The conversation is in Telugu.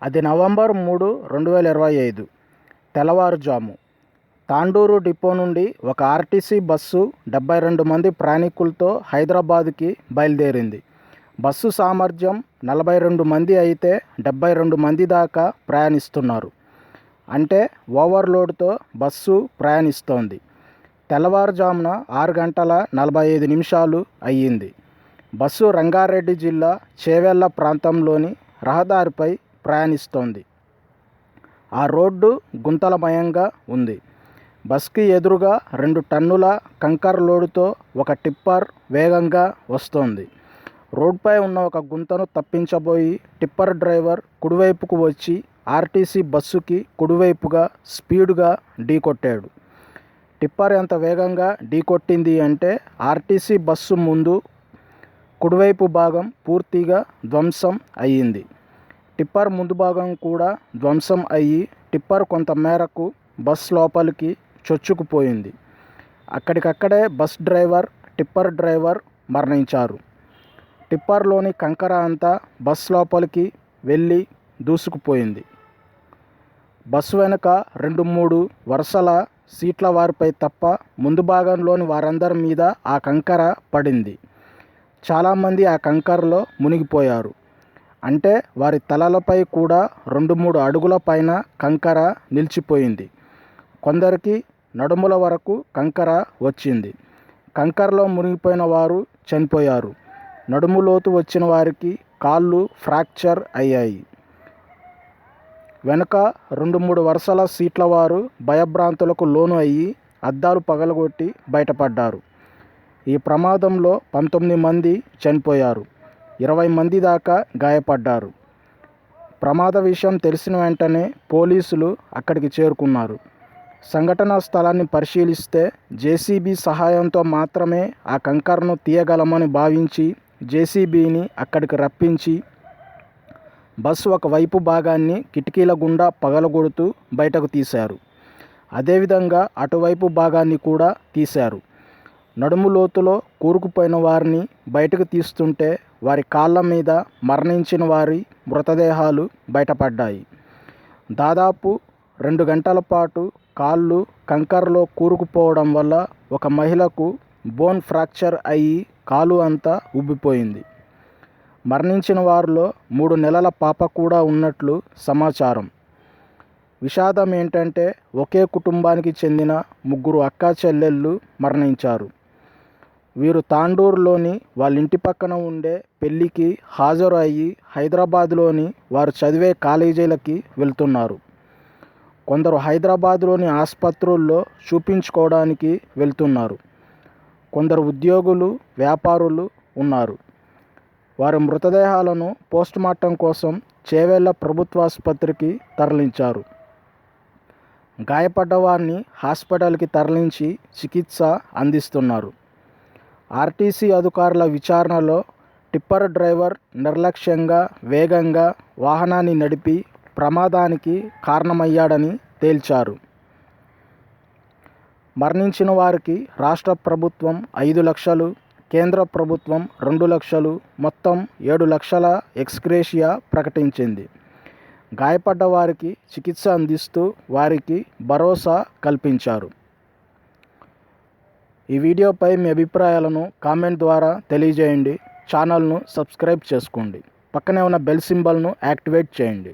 అది నవంబర్ 3, 2025 తెల్లవారుజాము తాండూరు డిపో నుండి ఒక ఆర్టీసీ బస్సు 72 మంది ప్రయాణికులతో హైదరాబాద్కి బయలుదేరింది. బస్సు సామర్థ్యం 42 మంది అయితే 72 మంది దాకా ప్రయాణిస్తున్నారు. అంటే ఓవర్లోడ్తో బస్సు ప్రయాణిస్తోంది. తెల్లవారుజామున 6:45 అయ్యింది. బస్సు రంగారెడ్డి జిల్లా చేవెళ్ల ప్రాంతంలోని రహదారిపై ప్రయాణిస్తోంది. ఆ రోడ్డు గుంతలమయంగా ఉంది. బస్కి ఎదురుగా 2 టన్నుల కంకర లోడుతో ఒక టిప్పర్ వేగంగా వస్తోంది. రోడ్డుపై ఉన్న ఒక గుంతను తప్పించబోయి టిప్పర్ డ్రైవర్ కుడివైపుకు వచ్చి ఆర్టీసీ బస్సుకి కుడివైపుగా స్పీడుగా ఢీకొట్టాడు. టిప్పర్ ఎంత వేగంగా ఢీకొట్టింది అంటే ఆర్టీసీ బస్సు ముందు కుడివైపు భాగం పూర్తిగా ధ్వంసం అయ్యింది. టిప్పర్ ముందు భాగం కూడా ధ్వంసం అయ్యి టిప్పర్ కొంత మేరకు బస్ లోపలికి చొచ్చుకుపోయింది. అక్కడికక్కడే బస్ డ్రైవర్, టిప్పర్ డ్రైవర్ మరణించారు. టిప్పర్లోని కంకర అంతా బస్ లోపలికి వెళ్ళి దూసుకుపోయింది. బస్సు వెనుక 2-3 వరుసల సీట్ల వారిపై తప్ప ముందు భాగంలోని వారందరి మీద ఆ కంకర పడింది. చాలామంది ఆ కంకరలో మునిగిపోయారు. అంటే వారి తలలపై కూడా 2-3 అడుగుల పైన కంకర నిలిచిపోయింది. కొందరికి నడుముల వరకు కంకర వచ్చింది. కంకరలో మునిగిపోయిన వారు చనిపోయారు. నడుము లోతు వచ్చిన వారికి కాళ్ళు ఫ్రాక్చర్ అయ్యాయి. వెనుక 2-3 వరుసల సీట్ల వారు భయభ్రాంతులకు లోను అయ్యి అద్దాలు పగలగొట్టి బయటపడ్డారు. ఈ ప్రమాదంలో 19 మంది చనిపోయారు. 20 మంది దాకా గాయపడ్డారు. ప్రమాద విషయం తెలిసిన వెంటనే పోలీసులు అక్కడికి చేరుకున్నారు. సంఘటనా స్థలాన్ని పరిశీలిస్తే జేసీబీ సహాయంతో మాత్రమే ఆ కంకరను తీయగలమని భావించి జేసీబీని అక్కడికి రప్పించి బస్సు ఒకవైపు భాగాన్ని కిటికీల గుండా పగలగొడుతూ బయటకు తీశారు. అదేవిధంగా అటువైపు భాగాన్ని కూడా తీశారు. నడుము లోతులో కూరుకుపోయిన వారిని బయటకు తీస్తుంటే వారి కాళ్ళ మీద మరణించిన వారి మృతదేహాలు బయటపడ్డాయి. దాదాపు 2 గంటల పాటు కాళ్ళు కంకరలో కూరుకుపోవడం వల్ల ఒక మహిళకు బోన్ ఫ్రాక్చర్ అయ్యి కాలు అంతా ఉబ్బిపోయింది. మరణించిన వారిలో 3 నెలల పాప కూడా ఉన్నట్లు సమాచారం. విషాదం ఏంటంటే ఒకే కుటుంబానికి చెందిన 3 అక్కా చెల్లెళ్ళు మరణించారు. వీరు తాండూరులోని వాళ్ళ ఇంటి పక్కన ఉండే పెళ్లికి హాజరు అయ్యి హైదరాబాద్లోని వారు చదివే కాలేజీలకి వెళ్తున్నారు. కొందరు హైదరాబాద్లోని ఆసుపత్రుల్లో చూపించుకోవడానికి వెళ్తున్నారు. కొందరు ఉద్యోగులు, వ్యాపారులు ఉన్నారు. వారి మృతదేహాలను పోస్టుమార్టం కోసం చేవెళ్ల ప్రభుత్వాసుపత్రికి తరలించారు. గాయపడ్డ వారిని హాస్పిటల్కి తరలించి చికిత్స అందిస్తున్నారు. ఆర్టీసీ అధికారుల విచారణలో టిప్పర్ డ్రైవర్ నిర్లక్ష్యంగా వేగంగా వాహనాన్ని నడిపి ప్రమాదానికి కారణమయ్యాడని తేల్చారు. మరణించిన వారికి రాష్ట్ర ప్రభుత్వం 5 లక్షలు, కేంద్ర ప్రభుత్వం 2 లక్షలు, మొత్తం 7 లక్షల ఎక్స్గ్రేషియా ప్రకటించింది. గాయపడ్డ వారికి చికిత్స అందిస్తూ వారికి భరోసా కల్పించారు. ఈ వీడియోపై మీ అభిప్రాయాలను కామెంట్ ద్వారా తెలియజేయండి. ఛానల్ను సబ్స్క్రైబ్ చేసుకోండి. పక్కనే ఉన్న బెల్ సింబల్ను యాక్టివేట్ చేయండి.